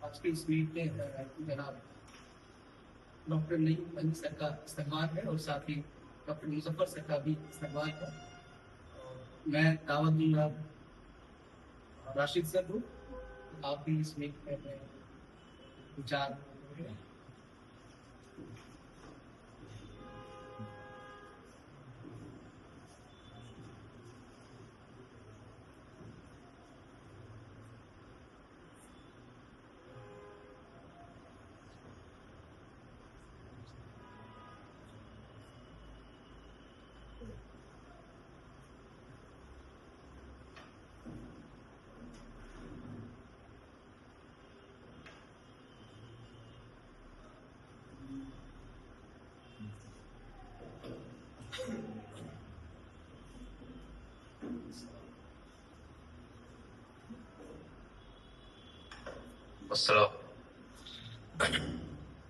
आज के इस मीट में जनाब डॉक्टर नईम सर का इस्तेमाल है और साथ ही डॉक्टर मुजफ्फर सर का भी इस्तेमाल है। मैं दावत दूंगा राशिद सर को, आप भी इस मीट में विचार।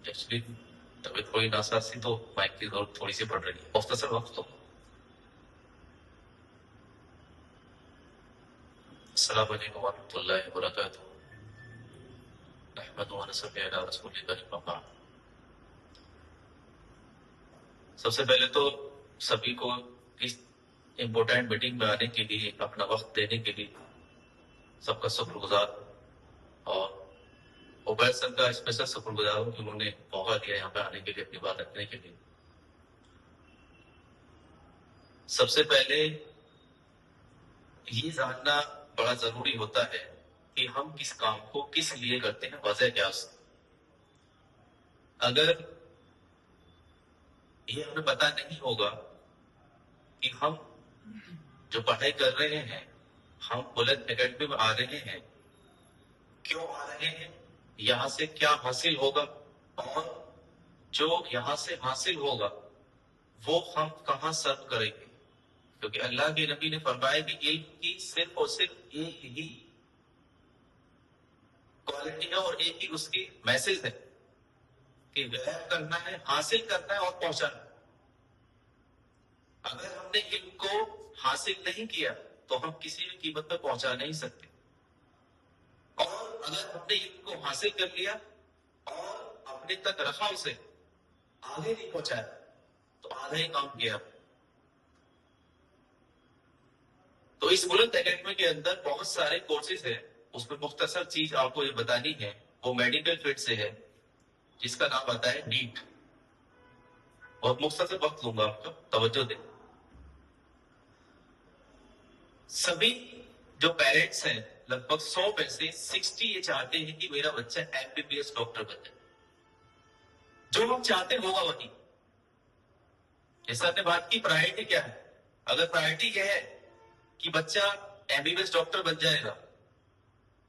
एक्चुअली तबीयत थोड़ी नासाज थी तो माइक की जरूरत थोड़ी सी पड़ रही है। मुख्तसर वक्त तो अस्सलाम वालेकुम वरहमतुल्लाहि वबरकातुहू। नहमदुहु व नसल्ली अला रसूलिल करीम अम्मा बाद। सबसे पहले तो सभी को इस इम्पोर्टेंट मीटिंग में आने के लिए, अपना वक्त देने के लिए सबका शुक्रगुजार, और उबैद सर का स्पेशल शुक्रगुजार हूँ कि उन्होंने मौका दिया यहाँ पे आने के लिए, अपनी बात रखने के लिए। सबसे पहले ये जानना बड़ा जरूरी होता है कि हम किस काम को किस लिए करते हैं, वजह क्या उसकी। अगर ये हमें पता नहीं होगा कि हम जो पढ़ाई कर रहे हैं, हम बुलंद एकेडमी में आ रहे हैं, क्यों आ रहे हैं, यहाँ से क्या हासिल होगा, और जो यहाँ से हासिल होगा वो हम कहाँ सर्व करेंगे। क्योंकि अल्लाह के नबी ने फरमाया कि इल्म की सिर्फ और सिर्फ एक ही क्वालिटी है और एक ही उसकी मैसेज है कि गैर करना है, हासिल करना है और पहुंचाना है। अगर हमने इल्म को हासिल नहीं किया तो हम किसी भी कीमत पर पहुंचा नहीं सकते, और अगर हमने इल्म को हासिल कर लिया और अपने तक रखा, उसे आगे नहीं पहुंचाया, तो आधा ही काम किया। तो इस बुलंद एकेडमी के अंदर बहुत सारे कोर्सेज है, उसमें मुख्तसर चीज आपको ये बतानी है, वो मेडिकल फील्ड से है, जिसका नाम आता है नीट। बहुत मुख्तसर वक्त लूंगा, आपको तवज्जो दें। सभी जो पेरेंट्स हैं, लगभग 100 में से 60 ये चाहते हैं कि मेरा बच्चा एमबीबीएस डॉक्टर बन जाए। जो हम चाहते होगा वही। जैसा आपने बात की, प्रायोरिटी क्या है। अगर प्रायोरिटी यह है कि बच्चा एमबीबीएस डॉक्टर बन जाएगा,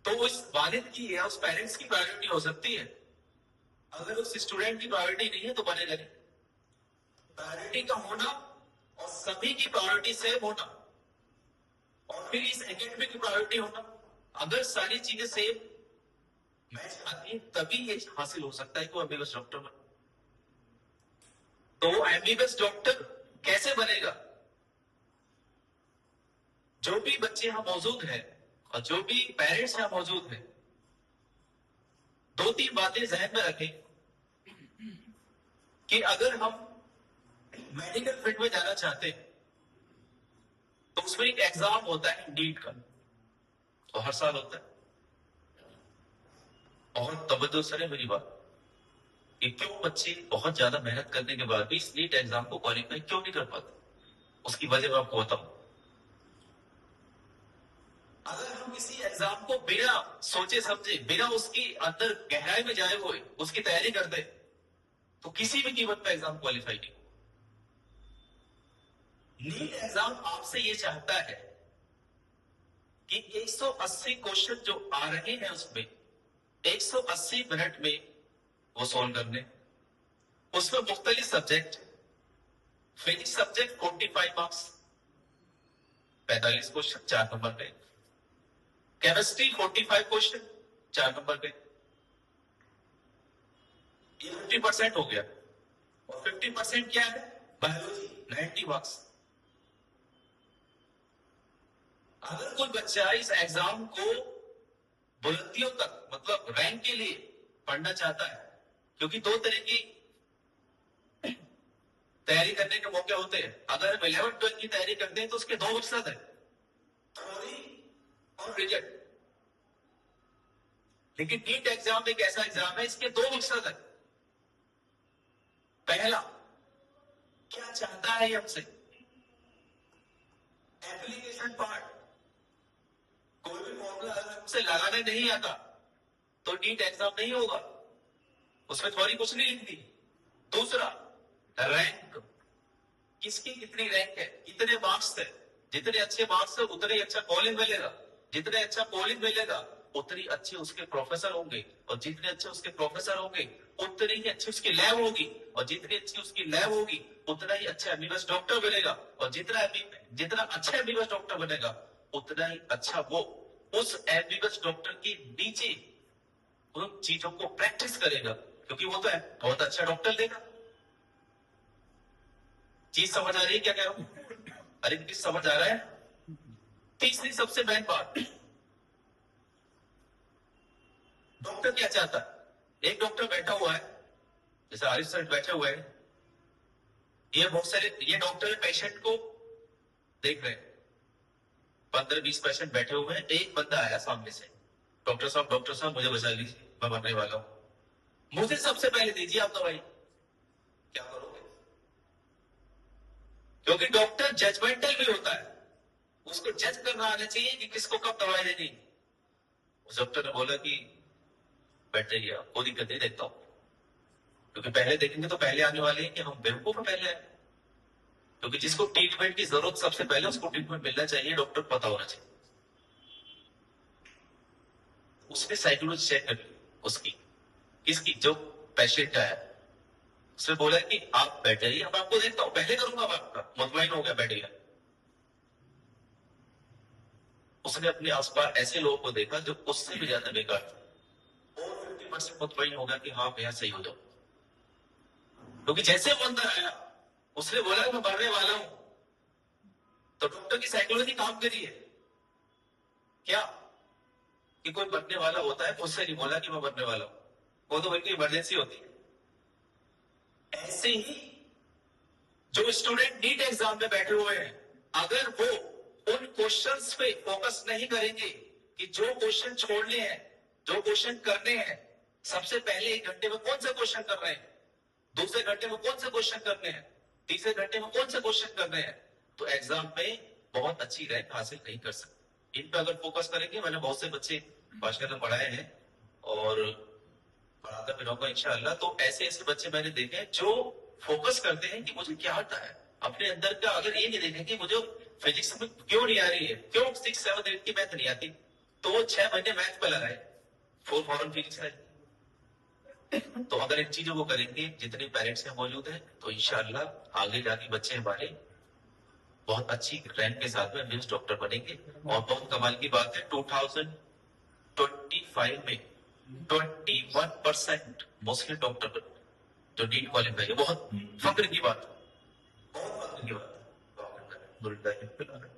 तो उस वालिद की या उस पेरेंट्स की प्रायोरिटी हो सकती है। अगर उस स्टूडेंट की प्रायोरिटी नहीं है तो बनेगा नहीं। प्रायोरिटी का होना और सभी की प्रायोरिटी सेम होना, और फिर इस एकेडमी की प्रायोरिटी होना, अगर सारी चीजें सेम मैच आती है तभी ये हासिल हो सकता है कि वो एमबीबीएस डॉक्टर बने। तो एमबीबीएस डॉक्टर कैसे बनेगा। जो भी बच्चे यहां मौजूद हैं और जो भी पेरेंट्स यहां मौजूद हैं, 2-3 बातें जहन में रखें कि अगर हम मेडिकल फील्ड में जाना चाहते हैं तो उसमें एक एग्जाम होता है नीट का, तो हर साल होता है। बहुत तवज्जो से मेरी बात, कि क्यों बच्चे बहुत ज्यादा मेहनत करने के बाद भी इस नीट एग्जाम को क्वालिफाई क्यों नहीं कर पाते, उसकी वजह मैं आपको बताऊं। अगर हम किसी एग्जाम को बिना सोचे समझे, बिना उसकी अंदर गहराई में जाए हुए उसकी तैयारी कर दे, तो किसी भी कीमत पर एग्जाम क्वालिफाई नहीं। नीट एग्जाम आपसे ये चाहता है कि 180 क्वेश्चन जो आ रहे हैं उसमें 180 मिनट में वो सॉल्व करने। उसमें मुख्तलिफ subject, physics subject 45 marks, 45 question 4 number पे। केमिस्ट्री 45 क्वेश्चन 4 नंबर पे। ये 50% हो गया। और 50% क्या है, बायोलॉजी 90 मार्क्स। अगर कोई बच्चा इस एग्जाम को बुलंदियों तक मतलब रैंक के लिए पढ़ना चाहता है, क्योंकि दो तरह की तैयारी करने के मौके होते हैं। अगर हम 11-12 की तैयारी करते हैं तो उसके दो मकसद है, थ्योरी और रिजल्ट। लेकिन नीट एग्जाम एक ऐसा एग्जाम है, इसके दो मकसद है। पहला, क्या चाहता है हमसे, एप्लीकेशन पार्ट। कोई भी फॉर्मूला अगर हमसे लगाने नहीं आता तो नीट एग्जाम नहीं होगा, उसमें थ्योरी कुछ नहीं लिखती। दूसरा, रैंक, किसकी कितनी रैंक है, कितने मार्क्स है। जितने अच्छे मार्क्स है उतने ही अच्छा कॉलेज मिलेगा, जितने अच्छा कॉलेज मिलेगा उतनी अच्छे उसके प्रोफेसर होंगे, और जितने अच्छे उसके प्रोफेसर होंगे उतनी ही अच्छी उसकी लैब होगी, और जितनी अच्छी उसकी लैब होगी उतना ही अच्छा एमबीबीएस डॉक्टर बनेगा, और जितना अच्छा एमबीबीएस डॉक्टर बनेगा उतना ही अच्छा वो उस एमबीबीएस डॉक्टर के नीचे उन चीजों को प्रैक्टिस करेगा, क्योंकि वो तो है बहुत अच्छा डॉक्टर देगा। चीज समझ आ रही है क्या कह रहा हूं? अरे चीज समझ आ रहा है। तीसरी सबसे मेन बात, डॉक्टर क्या चाहता है। एक डॉक्टर बैठा हुआ है, जैसे आरिफ सर बैठे हुए हैं, ये बहुत सारे ये डॉक्टर पेशेंट को देख रहे हैं, 15-20 पेशेंट बैठे हुए हैं। एक बंदा आया सामने से, डॉक्टर साहब मुझे बचा लीजिए, मैं मरने वाला हूं, मुझे सबसे पहले दीजिए आप दवाई। क्या करोगे? क्योंकि डॉक्टर जजमेंटल भी होता है, उसको जज करना आना चाहिए कि किसको कब दवाई देनी। उस डॉक्टर ने बोला कि बैठ जाइए आप, कोई दिक्कत नहीं, देखता हूं। क्योंकि पहले देखेंगे तो पहले आने वाले हैं कि हम बेवकूफ हैं पहले आए। क्योंकि जिसको ट्रीटमेंट की जरूरत सबसे पहले उसको ट्रीटमेंट मिलना चाहिए, डॉक्टर पता होना चाहिए। उसने साइकोलॉजी चेक कर ली उसकी, किसकी, जो पेशेंट आया। उसने बोला कि आप बैठ जाइए, अब आपको देखता हूं, पहले करूंगा अब आपका, मुतमईन हो गया, बैठ गया। उसने अपने आसपास ऐसे लोगों को देखा जो उससे भी ज्यादा बेकार थे, और 50% मुतमईन हो गया कि हाँ भैया सही हो जाओ। क्योंकि जैसे वो अंदर आया, उसने बोला कि मैं मरने वाला हूं, तो डॉक्टर की साइकोलॉजी काम करी है क्या, कि कोई मरने वाला होता है, उससे नहीं बोला कि मैं मरने वाला हूं, वो तो बल्कि इमरजेंसी होती है। ऐसे ही जो स्टूडेंट नीट एग्जाम में बैठे हुए हैं, अगर वो उन क्वेश्चंस पे फोकस नहीं करेंगे कि जो क्वेश्चन छोड़ने हैं, जो क्वेश्चन करने हैं, सबसे पहले 1 घंटे में कौन सा क्वेश्चन कर रहे हैं, दूसरे घंटे में कौन सा क्वेश्चन करने हैं, तीसरे घंटे में कौन सा क्वेश्चन करने हैं, तो एग्जाम में बहुत अच्छी रैंक हासिल नहीं कर सकते। इन पे अगर फोकस करेंगे, मैंने बहुत से बच्चे माशाल्लाह पढ़ाए हैं और पढ़ाता भी रहूंगा इंशाअल्लाह। तो ऐसे ऐसे बच्चे मैंने देखे हैं जो फोकस करते हैं कि मुझे क्या आता है अपने अंदर का। अगर ये नहीं देखें कि मुझे फिजिक्स में क्यों नहीं आ रही है, क्यों 6, 7, 8 की मैथ नहीं आती, तो वो 6 महीने मैथ पे लगाए, 4 फॉरन फिजिक्स है। तो अगर इन चीजों को करेंगे, जितने पेरेंट्स हैं मौजूद हैं, तो इंशाअल्लाह आगे जाके बच्चे हमारे बहुत अच्छी रैंक के साथ में एमबीबीएस डॉक्टर बनेंगे। और बहुत कमाल की बात है, 2025 में 21% मुस्लिम डॉक्टर जो नीट क्वालिफाई है, बहुत फक्र की बात है, बहुत फक्र की बात है।